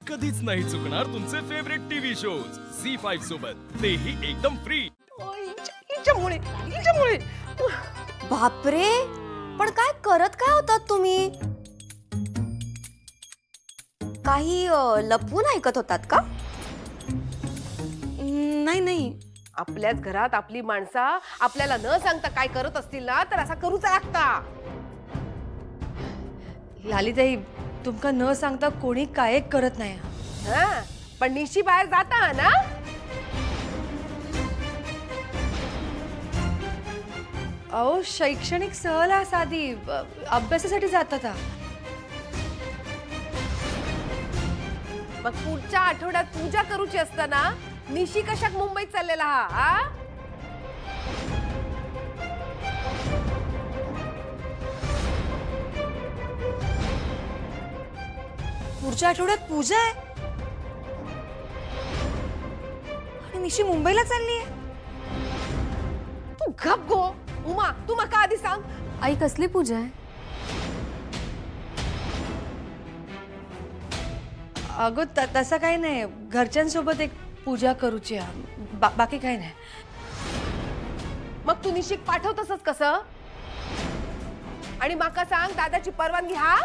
कधीच नाही चुकणार तुमचे फेवरेट टीव्ही शोज झी5 सोबत तेही एकदम फ्री। हिच्यामुळे बापरे, पण काय करत काय होतात तुम्ही? काही लपवून ऐकत होतात का? नाही नाही, आपल्याच घरात आपली माणसं आपल्याला न सांगता काय करत असतील ना तर असा करूच लागता। लालीताई तुमका न सांगता कोणी काय करत नाही। हा, पण निशी बाहेर जाता ना? अहो शैक्षणिक सहल साधी अभ्यासासाठी जातात। मग पुढच्या आठवड्यात पूजा करूची असताना निशी कशाक मुंबईत चाललेला हा? पुढच्या आठवड्यात पूजा आहे आणि निशी मुंबईला चालली आहे। तू गप गो उमा, तू मका आधी सांग। आई कसली पूजा आहे? अगं तसं काही नाही, घरच्यांसोबत एक पूजा करूची आहे, बाकी काही नाही। मग तू निशिक पाठवतसच कसं? आणि माका सांग, दादाची परवानगी हा?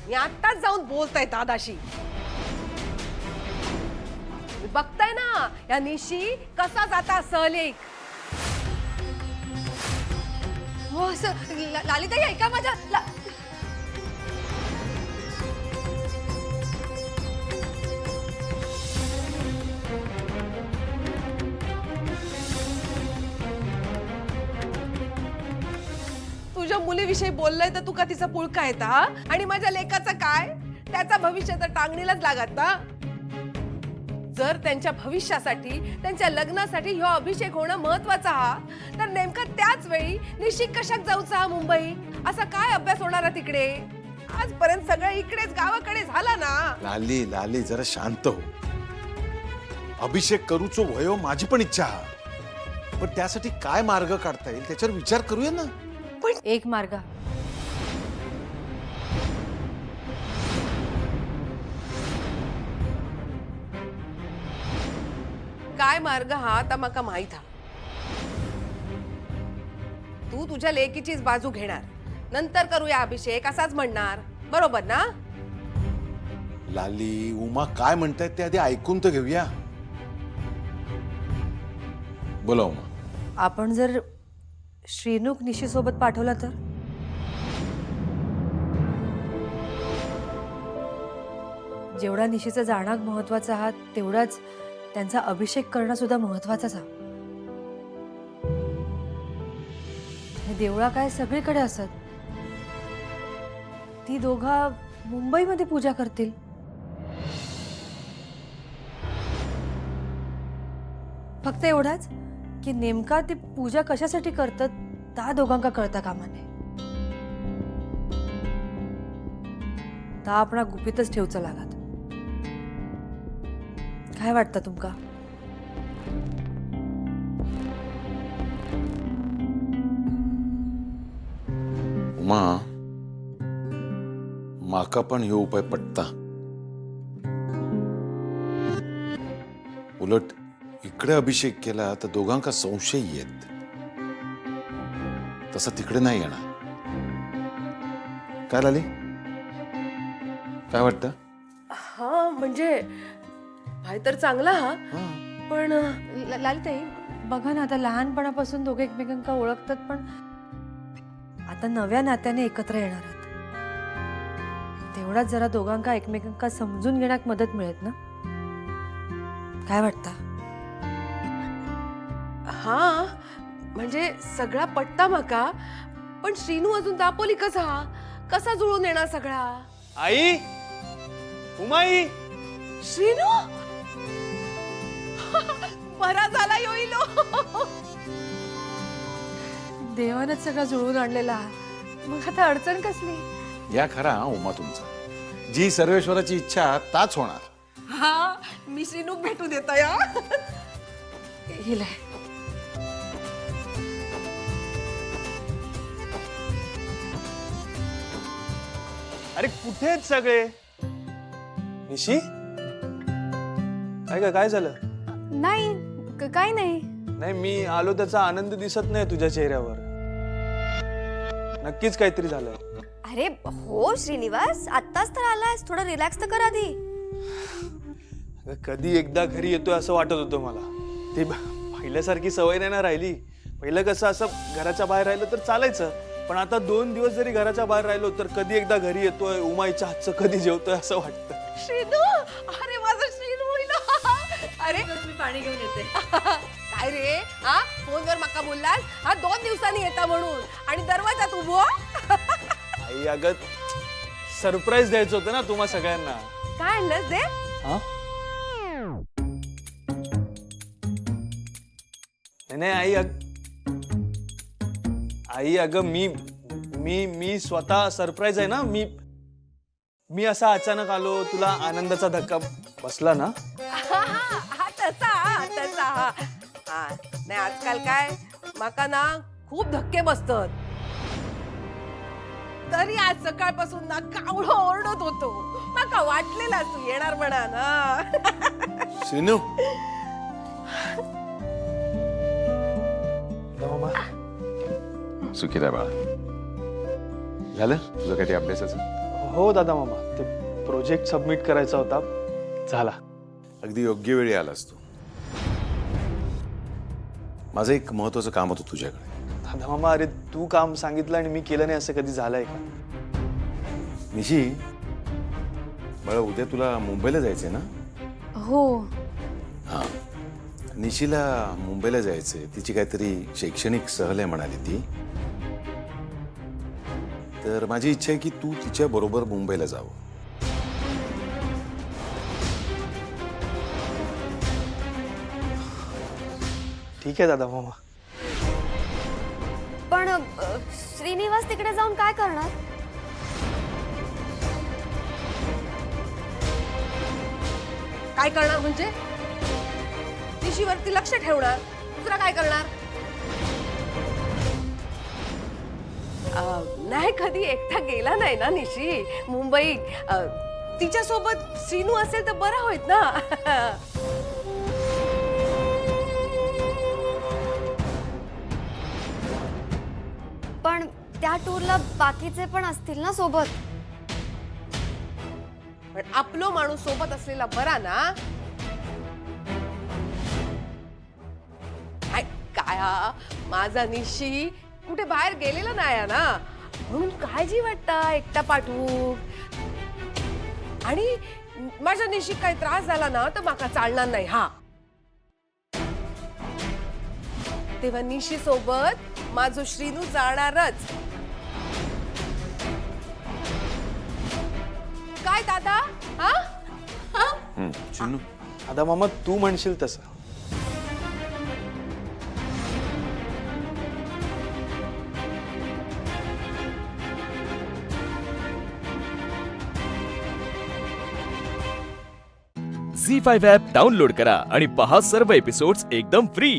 मी आत्ताच जाऊन बोलताय दादाशी। मी बघताय ना या निशी कसा जाता सहलेक। हो असं लालीताई ऐका माझ्या तुझ्या मुलीविषयी बोललंय तर तू का तिचा पुळका येता? आणि माझ्या लेकाचं काय? त्याचा भविष्य तर टांगणीलाच लागत ना। जर त्यांच्या भविष्यासाठी त्यांच्या लग्नासाठी ह्यो अभिषेक होणं महत्वाचा हा, तर नेमका त्याच वेळी निशिक कशाक जाऊचा हा मुंबई? असा काय अभ्यास होणार तिकडे? आजपर्यंत सगळं इकडेच गावाकडे झाला ना। लाली लाली जरा शांत हो। अभिषेक करूचो वयो माझी पण इच्छा हा, पण त्यासाठी काय मार्ग काढता येईल त्याच्यावर विचार करूया ना। एक मार्ग काय मार्ग हा आता मका माहित हा। तू तुझ्या लेकीचीच बाजू घेणार, नंतर करूया अभिषेक असाच म्हणणार, बरोबर ना? लाली उमा काय म्हणतायत ते आधी ऐकून तर घेऊया। बोला उमा। आपण जर श्रीनुक निशी सोबत पाठवला तर? जेवढा निशीचा जाणं महत्वाचा हा, तेवढाच त्यांचा अभिषेक करणं सुद्धा महत्वाचाच हा। हे देवळा काय सगळीकडे असत, ती दोघा मुंबईमध्ये पूजा करतील। फक्त एवढाच की नेमका ती पूजा कशासाठी करतात त्या दोघांका कळता कामा नये। ता आपणा गुपितच ठेवचं लागत। काय वाटतं तुमका? उमा माका पण ह्यो उपाय पटता। उलट इकडे अभिषेक केला तर दोघांका संशय येत, तसा तिकडे नाही येणार। काय लाली, काय वाटतं? हा म्हणजे भाई तर चांगला हा, पण लालिताई बघा ना, आता लहानपणापासून दोघे एकमेकांना ओळखतात, पण आता नव्या नात्याने एकत्र येणार आहेत। तेवढाच जरा दोघांका एकमेकांना समजून घेण्यात मदत मिळत ना? काय वाटतं? हा म्हणजे सगळा पट्टा मका, पण श्रीनू अजून दापोली कसा जुळून येणार सगळा? आई, उमाई, श्रीनू बरा झाला योईलो। देवानच सगळं जुळवून आणलेला, मग आता अडचण कसली? या खरा उमा तुमचा, जी सर्वेश्वराची इच्छा ताच होणार। हा, मी श्रीनूक भेटू देता या। हिला अरे कुठे आहेत सगळे? निशी काय झालं? नाही काही नाही. नाही, मी आलो त्याचा आनंद दिसत नाही तुझ्या चेहऱ्यावर. नक्कीच काहीतरी झालंय. अरे हो श्रीनिवास, आत्ताच तर आलायस, थोडं रिलॅक्स तर कर आधी. अगं, कधी एकदा घरी येतोय असं वाटत होतं मला. ती पहिल्यासारखी सवय नाही ना राहिली. पहिलं कसं असं घराच्या बाहेर राहिलं तर चालायचं, पण आता 2 दिवस जरी घराच्या बाहेर राहिलो तर कधी एकदा घरी येतोय, उमाईच्या हातचं कधी जेवतोय असं वाटतं. श्रीनू, अरे माझं श्रीनू होईल. अरे मी पाणी घेऊन येते. काय रे, हा फोनवर मका बोललास, हा 2 दिवसांनी येता म्हणून, आणि दरवाजात उभो. आई अगं, सरप्राईज द्यायचं होतं ना तुम्हा सगळ्यांना. काय आणलंस दे? हा? नाही आई अगं, मी स्वतः सरप्राईज आहे ना. मी असा अचानक आलो, तुला आनंदाचा धक्का बसला ना. हा तसा. हा नाही, आजकाल काय माका ना खूप धक्के बसतात. तरी आज सकाळपासून ना कावळं ओरडत होतो. माका वाटलेला तू येणार म्हणा ना. श्रीनू, सुखी राहा बाळा. झालं तुझं काही अभ्यासाचं? हो दादा मामा, ते प्रोजेक्ट सबमिट करायचा होता, झाला. अगदी योग्य वेळी आलास तू. माझं एक महत्वाचं काम होतं तुझ्याकडे. दादा मामा, अरे तू काम सांगितलं आणि मी केलं नाही असं कधी झालंय का? निशी, बाळा उद्या तुला मुंबईला जायचंय ना? हो. हा, निशीला मुंबईला जायचंय. तिची काहीतरी शैक्षणिक सहल आहे म्हणाली ती. तर माझी इच्छा आहे की तू तिच्या बरोबर मुंबईला जावं. ठीक आहे दादा मामा. पण श्रीनिवास तिकडे जाऊन काय करणार? काय करणार म्हणजे? निशीवरती लक्ष ठेवणार, दुसरा काय करणार? नाही, कधी एकटा गेला नाही ना निशी मुंबई. तिच्यासोबत श्रीनू असेल तर बरं होईत ना. पण त्या टूरला बाकीचे पण असतील ना सोबत. पण आपलो माणूस सोबत असलेला बरा ना. काय माझा निशी कुठे बाहेर गेलेला नाही ना, म्हणून काळजी वाटतं एकटा पाठवू. आणि माझ्या निशी काही त्रास झाला ना तर माका चालणार नाही. हा, तेव्हा निशी सोबत माझं श्रीनू जाणारच. काय दादा? हा श्रीनू, दादा मामा, तू म्हणशील तसं. झी5 ॲप डाउनलोड करा आणि पहा सर्व एपिसोड्स एकदम फ्री.